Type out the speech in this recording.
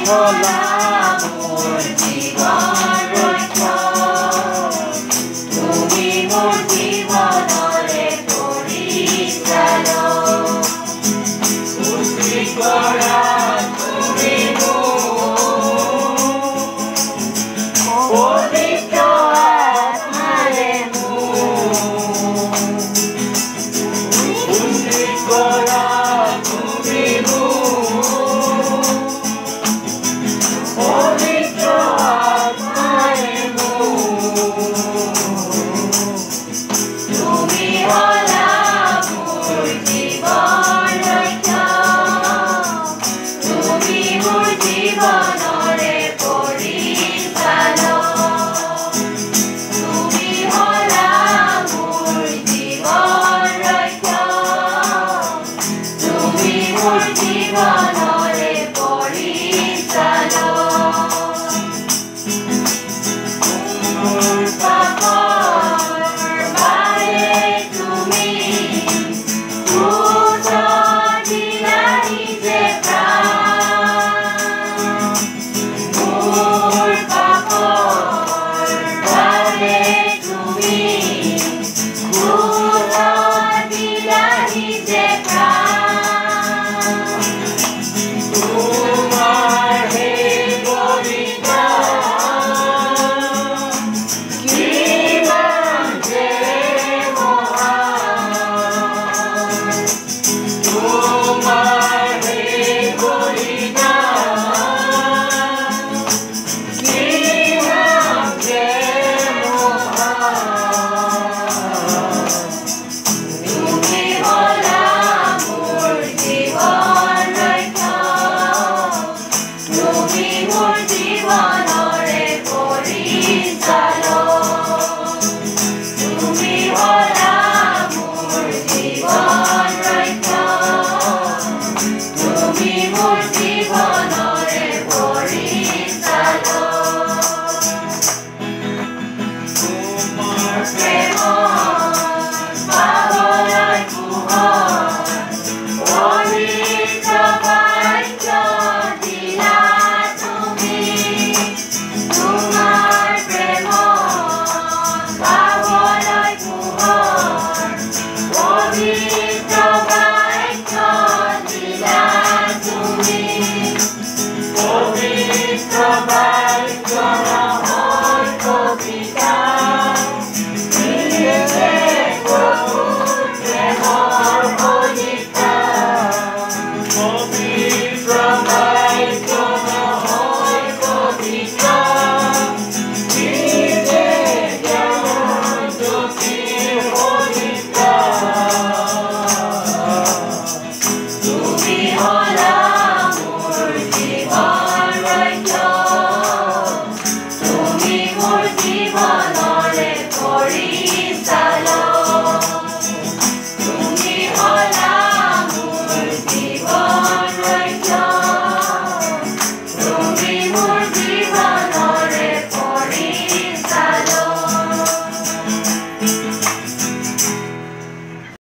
হলা মোৰ জীৱন ৰক্ষা, তুমি মোৰ জীৱনৰে পৰিচালক, পুষ্টি কৰা তুমি পবিত্ৰ আত্মাৰে পুষ্টি কৰা তুমি পবিত্ৰ আত্মাৰে তুমি হলা মোৰ জীৱন ৰক্ষা, তুমি মোৰ জীৱনৰে পৰিচালক, তুমি হলা মোৰ জীৱন ৰক্ষা, তুমি মোৰ জীৱনৰে পৰিচালক। মোৰ পাপৰ বাবে তুমি ক্ৰুচত দিলা নিজে প্ৰাণ, মোৰ পাপৰ বাবে তুমি ক্ৰুচত দিলা নিজে প্ৰাণ, তোমাৰ সেই বলিদান কিমান যে মহান, তোমাৰ সেই বলিদান কিমান যে মহান, তুমি হলা মোৰ জীৱন ৰক্ষা, তুমি মোৰ জীৱনৰে পৰিচালক, তুমি হলা মোৰ জীৱন ৰক্ষা, তুমি মোৰ জীৱনৰে পৰিচালক। তোমাৰ প্ৰেমত পাবলৈ পোহৰ, পবিত্ৰ বাক্য দিলা তুমি, তোমাৰ প্ৰেমত পাবলৈ পোহৰ, পবিত্ৰ বাক্য দিলা তুমি, পবিত্ৰ বাক্য নহয় কবিতা, নিজে প্ৰভুৰ প্ৰেমৰ কলিতা, পবিত্ৰ বাক্য নহয় কবিতা, নিজে জ্ঞান জ্যোতিৰ কলিতা, তুমি